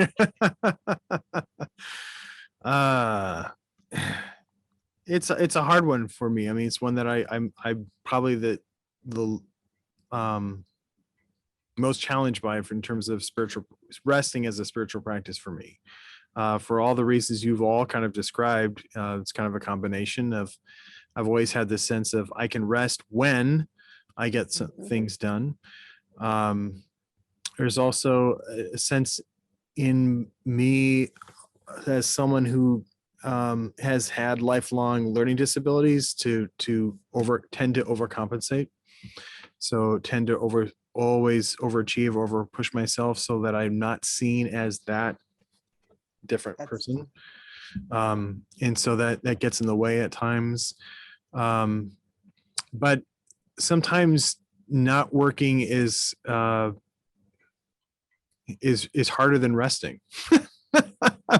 [SPEAKER 1] It's a hard one for me. I mean, it's one that I'm probably the most challenged by in terms of spiritual resting as a spiritual practice for me. For all the reasons you've all kind of described, it's kind of a combination of, I've always had this sense of I can rest when I get some things done. There's also a sense in me as someone who has had lifelong learning disabilities to tend to overcompensate. So tend to always overachieve, over push myself so that I'm not seen as that different person. And so that gets in the way at times. But sometimes not working is harder than resting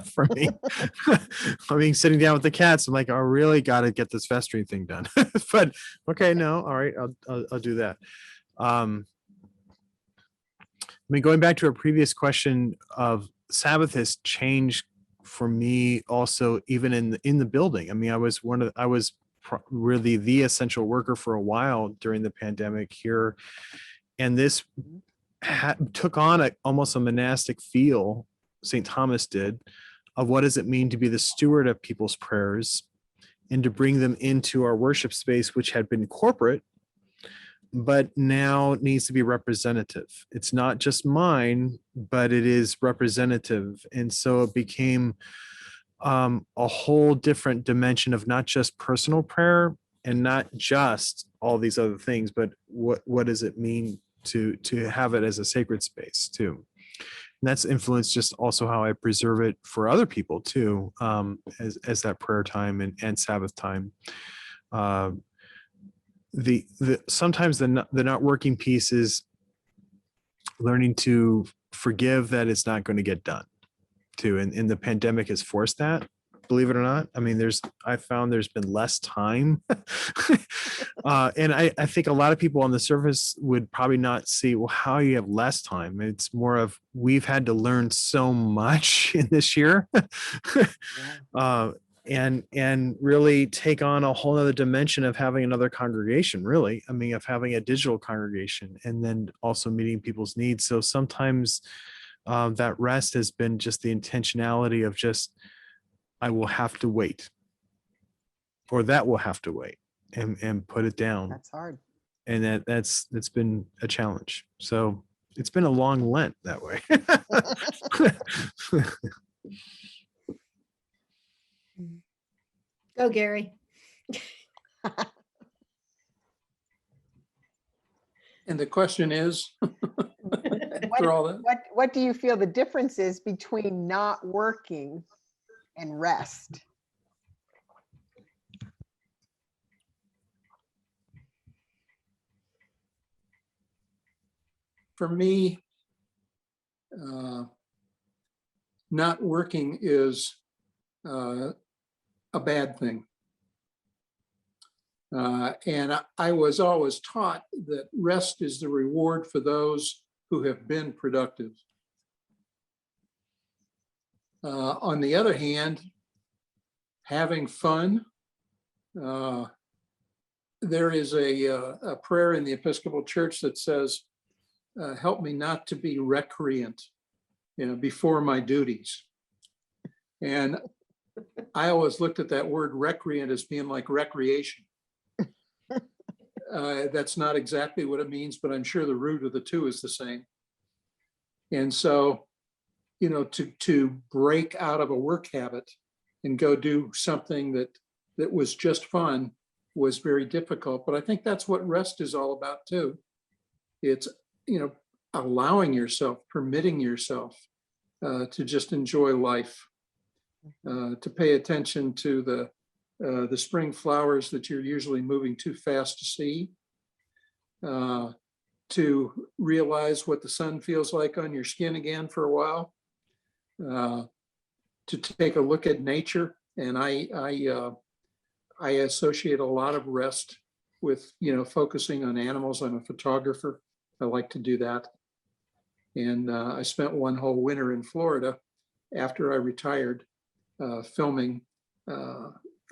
[SPEAKER 1] for me. I mean, sitting down with the cats, I'm like, I really got to get this festering thing done. But okay, no, all right, I'll do that. I mean, going back to a previous question of Sabbath has changed for me also, even in the building. I mean, I was really the essential worker for a while during the pandemic here, and this took on almost a monastic feel. St. Thomas did, of what does it mean to be the steward of people's prayers and to bring them into our worship space, which had been corporate, but now needs to be representative. It's not just mine, but it is representative. And so it became a whole different dimension of not just personal prayer and not just all these other things, but what does it mean to have it as a sacred space too. And that's influenced just also how I preserve it for other people too, as that prayer time and Sabbath time. Sometimes the not working piece is learning to forgive that it's not going to get done too. And the pandemic has forced that, believe it or not. I mean, I found there's been less time. And I think a lot of people on the surface would probably not see, well, how you have less time. It's more of, we've had to learn so much in this year. And really take on a whole other dimension of having another congregation, really. I mean, of having a digital congregation and then also meeting people's needs. So sometimes that rest has been just the intentionality of just, I will have to wait, or that will have to wait, and put it down.
[SPEAKER 2] That's hard.
[SPEAKER 1] And that's been a challenge. So it's been a long Lent that way.
[SPEAKER 3] Go, Gary.
[SPEAKER 4] And the question is, after all that,
[SPEAKER 2] What do you feel the difference is between not working and rest?
[SPEAKER 4] for me, not working is a bad thing. And I was always taught that rest is the reward for those who have been productive. On the other hand, having fun, there is a prayer in the Episcopal Church that says, help me not to be recreant, before my duties. And I always looked at that word recreant as being like recreation. That's not exactly what it means, but I'm sure the root of the two is the same. And so, to break out of a work habit and go do something that was just fun was very difficult. But I think that's what rest is all about too. It's, allowing yourself, permitting yourself to just enjoy life, to pay attention to the spring flowers that you're usually moving too fast to see, to realize what the sun feels like on your skin again for a while, to take a look at nature. And I associate a lot of rest with, focusing on animals. I'm a photographer. I like to do that. And I spent one whole winter in Florida after I retired, filming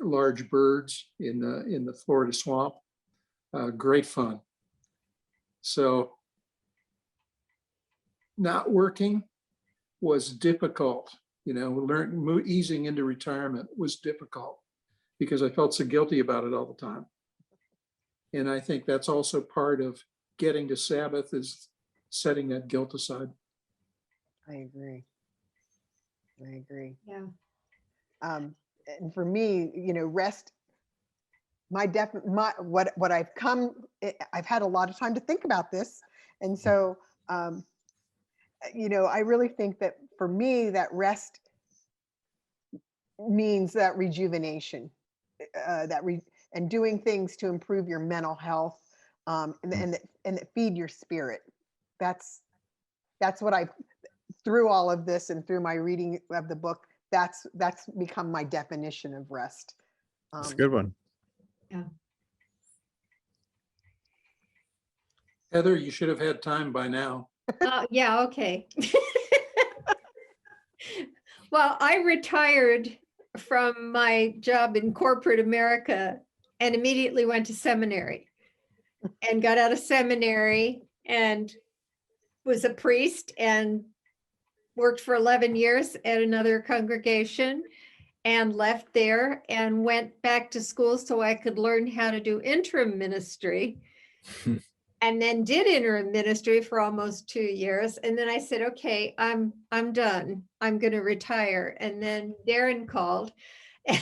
[SPEAKER 4] large birds in the Florida swamp. Great fun. So not working was difficult. Easing into retirement was difficult because I felt so guilty about it all the time. And I think that's also part of getting to Sabbath, is setting that guilt aside.
[SPEAKER 2] I agree.
[SPEAKER 3] Yeah.
[SPEAKER 2] And for me, rest, what I've had a lot of time to think about this. And so, I really think that for me, that rest means that rejuvenation, and doing things to improve your mental health, and that feed your spirit. That's what I, through all of this and through my reading of the book, that's become my definition of rest.
[SPEAKER 1] That's a good one.
[SPEAKER 3] Yeah.
[SPEAKER 4] Heather, you should have had time by now.
[SPEAKER 3] Yeah, okay. Well, I retired from my job in corporate America and immediately went to seminary and got out of seminary and was a priest and worked for 11 years at another congregation and left there and went back to school so I could learn how to do interim ministry. And then did interim ministry for almost 2 years. And then I said, okay, I'm done. I'm going to retire. And then Darren called. And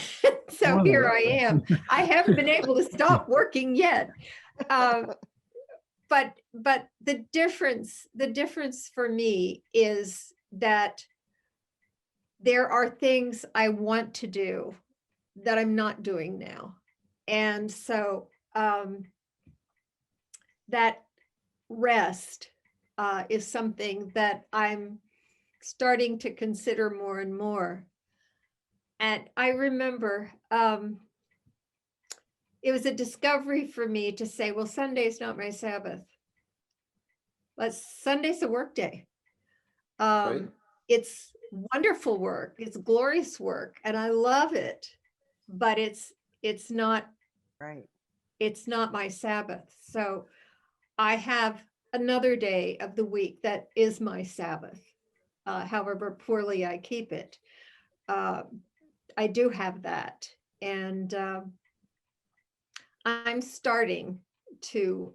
[SPEAKER 3] so here I am. I haven't been able to stop working yet. But the difference for me is that there are things I want to do that I'm not doing now. And so that rest is something that I'm starting to consider more and more. And I remember it was a discovery for me to say, well, Sunday's not my Sabbath, but Sunday's a work day.
[SPEAKER 4] Right.
[SPEAKER 3] It's wonderful work. It's glorious work. And I love it, but it's not
[SPEAKER 2] Right.
[SPEAKER 3] It's not my Sabbath. So I have another day of the week that is my Sabbath, however poorly I keep it. I do have that. And I'm starting to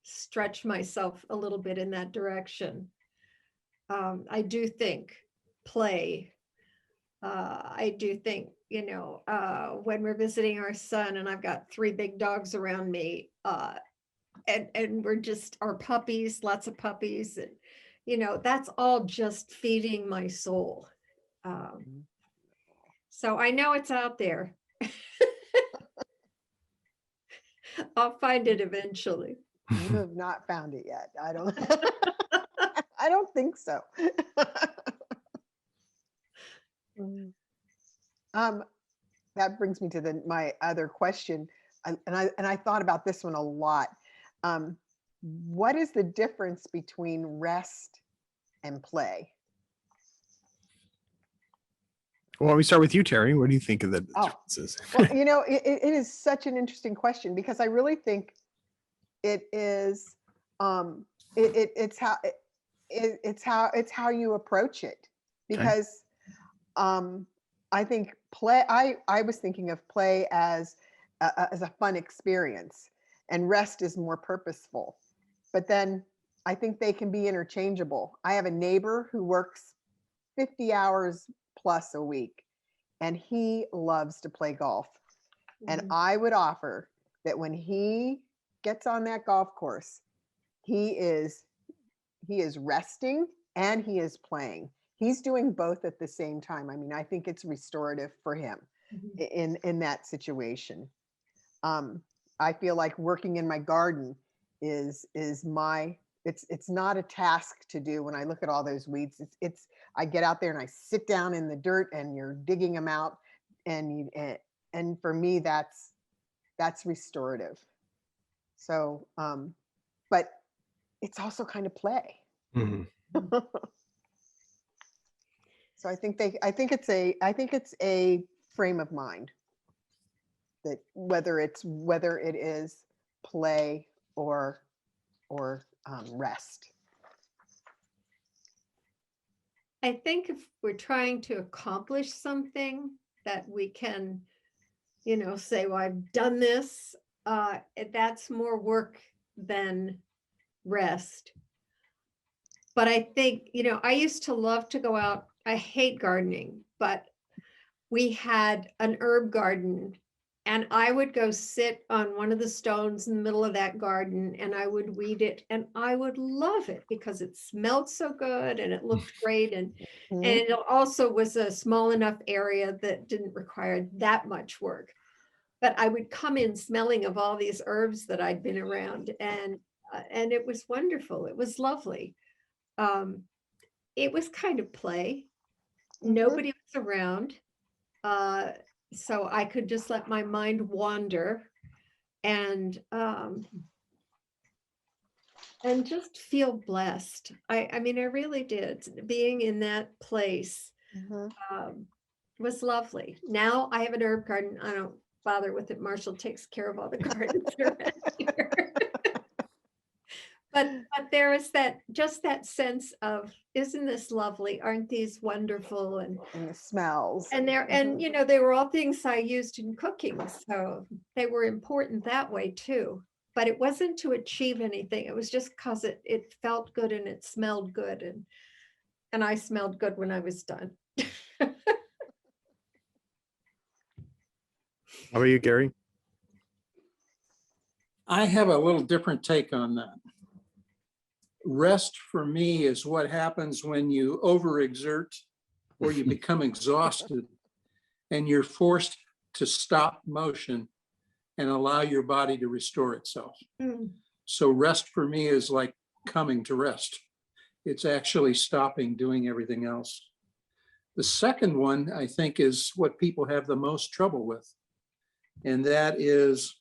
[SPEAKER 3] stretch myself a little bit in that direction. I do think play. I do think, when we're visiting our son and I've got 3 big dogs around me, and we're just our puppies, lots of puppies, and that's all just feeding my soul. So I know it's out there. I'll find it eventually.
[SPEAKER 2] You have not found it yet. I don't I don't think so. That brings me to my other question, and I thought about this one a lot. What is the difference between rest and play?
[SPEAKER 1] Well, we start with you, Terry. What do you think of the differences?
[SPEAKER 2] Well, it is such an interesting question because I really think it is it's how you approach it, because I think play, I was thinking of play as a fun experience, and rest is more purposeful. But then I think they can be interchangeable. I have a neighbor who works 50 hours plus a week, and he loves to play golf. And I would offer that when he gets on that golf course, he is resting and he is playing. He's doing both at the same time. I mean, I think it's restorative for him in that situation. I feel like working in my garden is it's not a task to do. When I look at all those weeds, I get out there and I sit down in the dirt and you're digging them out, and for me that's restorative. So but it's also kind of play. So I think it's a frame of mind, that whether it is play or rest.
[SPEAKER 3] I think if we're trying to accomplish something that we can, say, well, I've done this, that's more work than rest. But I think, I used to love to go out. I hate gardening, but we had an herb garden, and I would go sit on one of the stones in the middle of that garden and I would weed it, and I would love it because it smelled so good and it looked great. And it also was a small enough area that didn't require that much work. but I would come in smelling of all these herbs that I'd been around, and it was wonderful. It was lovely. It was kind of play. Nobody was around, so I could just let my mind wander, and just feel blessed. I mean, I really did. Being in that place was lovely. Now I have an herb garden. I don't bother with it. Marshall takes care of all the gardens around here. But there is just that sense of, isn't this lovely? Aren't these wonderful? And
[SPEAKER 2] the smells.
[SPEAKER 3] and they were all things I used in cooking, so they were important that way too. But it wasn't to achieve anything. It was just because it felt good and it smelled good, and I smelled good when I was done.
[SPEAKER 1] How about you, Gary?
[SPEAKER 4] I have a little different take on that. Rest for me is what happens when you overexert or you become exhausted and you're forced to stop motion and allow your body to restore itself. So rest for me is like coming to rest. It's actually stopping doing everything else. The second one, I think, is what people have the most trouble with, and that is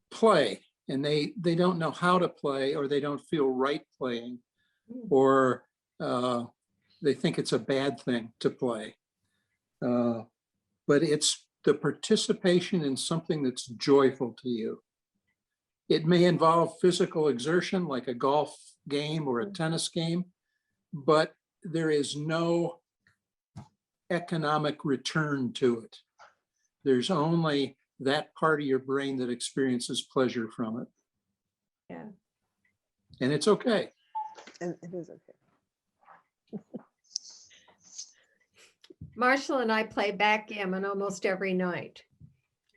[SPEAKER 4] play. And they don't know how to play, or they don't feel right playing, or they think it's a bad thing to play. But it's the participation in something that's joyful to you. It may involve physical exertion, like a golf game or a tennis game, but there is no economic return to it. There's only that part of your brain that experiences pleasure from it.
[SPEAKER 3] Yeah.
[SPEAKER 4] And it's okay.
[SPEAKER 2] And it is okay.
[SPEAKER 3] Marshall and I play backgammon almost every night,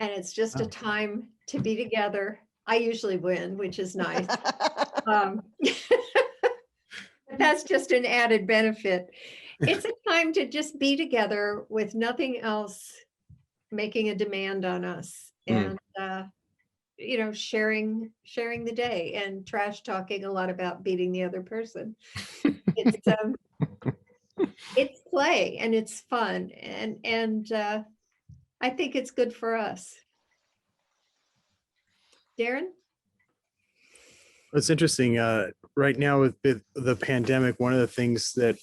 [SPEAKER 3] and it's just a time to be together. I usually win, which is nice. But that's just an added benefit. It's a time to just be together with nothing else making a demand on us, and sharing the day and trash talking a lot about beating the other person. It's play and it's fun, and I think it's good for us. Darren?
[SPEAKER 1] It's interesting. Right now with the pandemic, one of the things that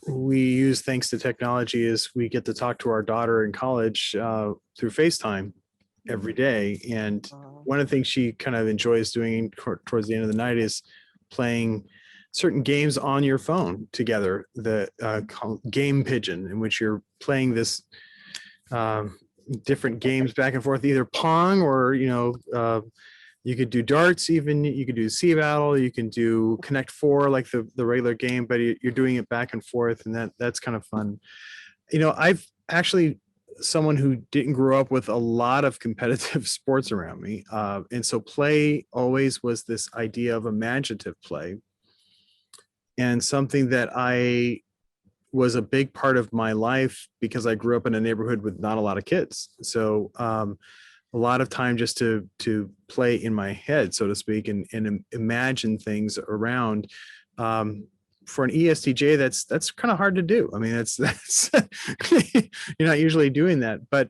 [SPEAKER 1] we use thanks to technology is we get to talk to our daughter in college through FaceTime every day. And one of the things she kind of enjoys doing towards the end of the night is playing certain games on your phone together, the game pigeon, in which you're playing this different games back and forth, either Pong or, you could do darts, even you could do sea battle, you can do Connect Four like the regular game, but you're doing it back and forth, and that's kind of fun. I've actually someone who didn't grow up with a lot of competitive sports around me, and so play always was this idea of imaginative play, and something that I was a big part of my life because I grew up in a neighborhood with not a lot of kids. So a lot of time just to play in my head, so to speak, and imagine things around. For an ESTJ, that's kind of hard to do. I mean, that's you're not usually doing that, but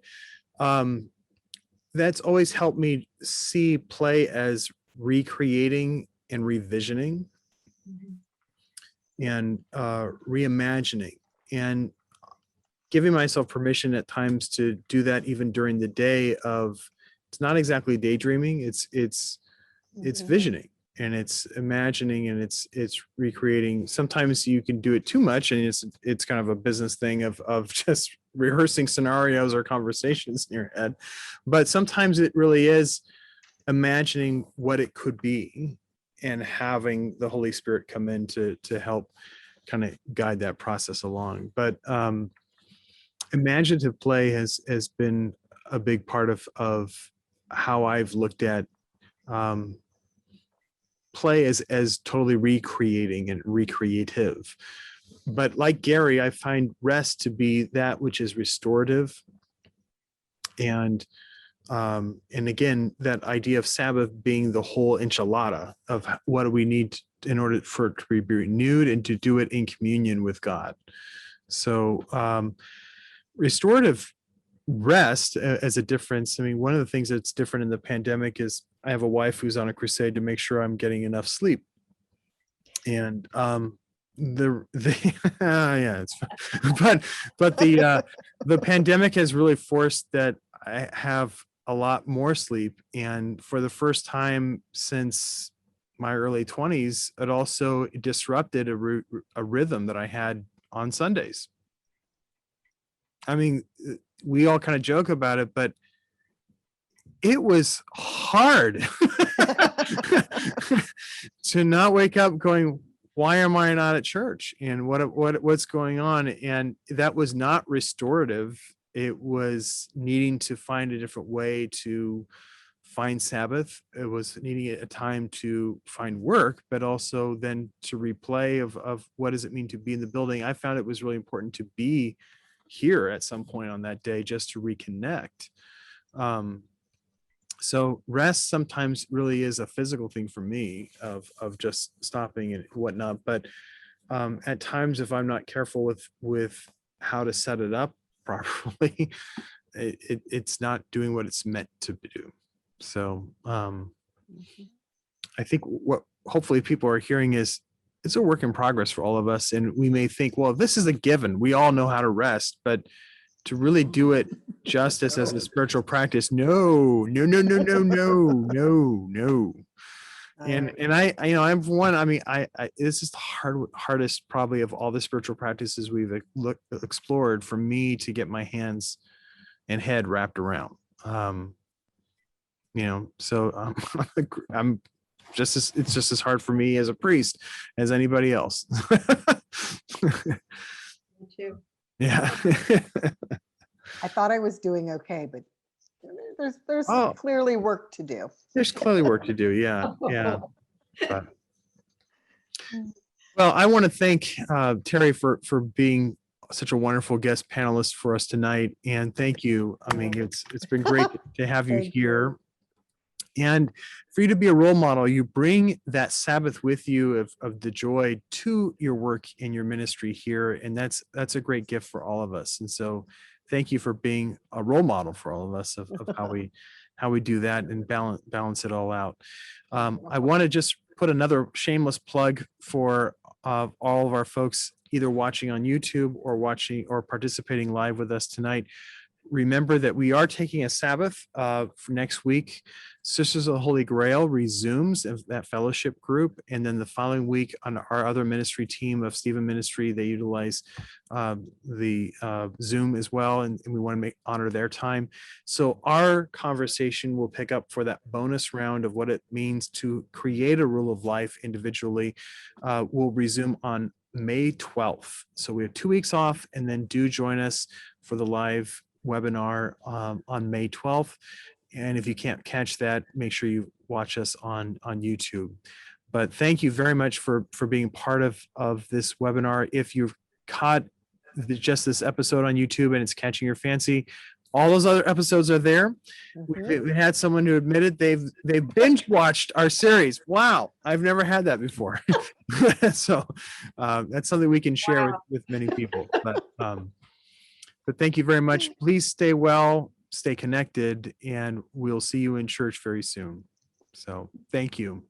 [SPEAKER 1] that's always helped me see play as recreating and revisioning and reimagining, and giving myself permission at times to do that even during the day. It's not exactly daydreaming, it's visioning, and it's imagining, and it's recreating. Sometimes you can do it too much, and it's kind of a business thing of just rehearsing scenarios or conversations in your head. But sometimes it really is imagining what it could be and having the Holy Spirit come in to help kind of guide that process along. But imaginative play has been a big part of how I've looked at play as totally recreating and recreative. but like Gary, I find rest to be that which is restorative. And again, that idea of Sabbath being the whole enchilada of what do we need in order for it to be renewed and to do it in communion with God. So restorative rest as a difference. I mean, one of the things that's different in the pandemic is I have a wife who's on a crusade to make sure I'm getting enough sleep. And yeah, it's but the pandemic has really forced that I have a lot more sleep, and for the first time since my early 20s, it also disrupted a rhythm that I had on Sundays. I mean, we all kind of joke about it, but it was hard to not wake up going, why am I not at church? And what's going on? And that was not restorative. It was needing to find a different way to find Sabbath. It was needing a time to find work, but also then to replay of what does it mean to be in the building. I found it was really important to be here at some point on that day just to reconnect. So rest sometimes really is a physical thing for me of just stopping and whatnot. But at times, if I'm not careful with how to set it up properly, it's not doing what it's meant to do. So I think what hopefully people are hearing is it's a work in progress for all of us. And we may think, well, this is a given. We all know how to rest, but to really do it justice as a spiritual practice, no. And I I'm one. I mean, I this is the hardest probably of all the spiritual practices we've explored for me to get my hands and head wrapped around. So I'm it's just as hard for me as a priest as anybody else.
[SPEAKER 3] Me too.
[SPEAKER 1] Yeah.
[SPEAKER 2] I thought I was doing okay, but there's
[SPEAKER 1] Oh.
[SPEAKER 2] clearly work to do.
[SPEAKER 1] There's clearly work to do. Yeah. Yeah. But, well, I want to thank Terry for being such a wonderful guest panelist for us tonight. And thank you. I mean, it's been great to have you
[SPEAKER 2] Thank
[SPEAKER 1] here. And for you to be a role model, you bring that Sabbath with you of the joy to your work in your ministry here. And that's a great gift for all of us. And so thank you for being a role model for all of us of how we do that and balance it all out. I want to just put another shameless plug for all of our folks either watching on YouTube or watching or participating live with us tonight. Remember that we are taking a Sabbath for next week. Sisters of the Holy Grail resumes that fellowship group. And then the following week on our other ministry team of Stephen Ministry, they utilize the Zoom as well. And we want to honor their time. So our conversation will pick up for that bonus round of what it means to create a rule of life individually. Will resume on May 12th. So we have 2 weeks off, and then do join us for the live webinar on May 12th. And if you can't catch that, make sure you watch us on YouTube. But thank you very much for being part of this webinar. If you've caught just this episode on YouTube and it's catching your fancy, all those other episodes are there. We had someone who admitted they've binge watched our series. Wow, I've never had that before. So that's something we can share with many people. But thank you very much. Please stay well, stay connected, and we'll see you in church very soon. So thank you.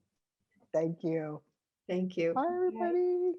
[SPEAKER 2] Thank you.
[SPEAKER 3] Thank you.
[SPEAKER 2] Bye, everybody.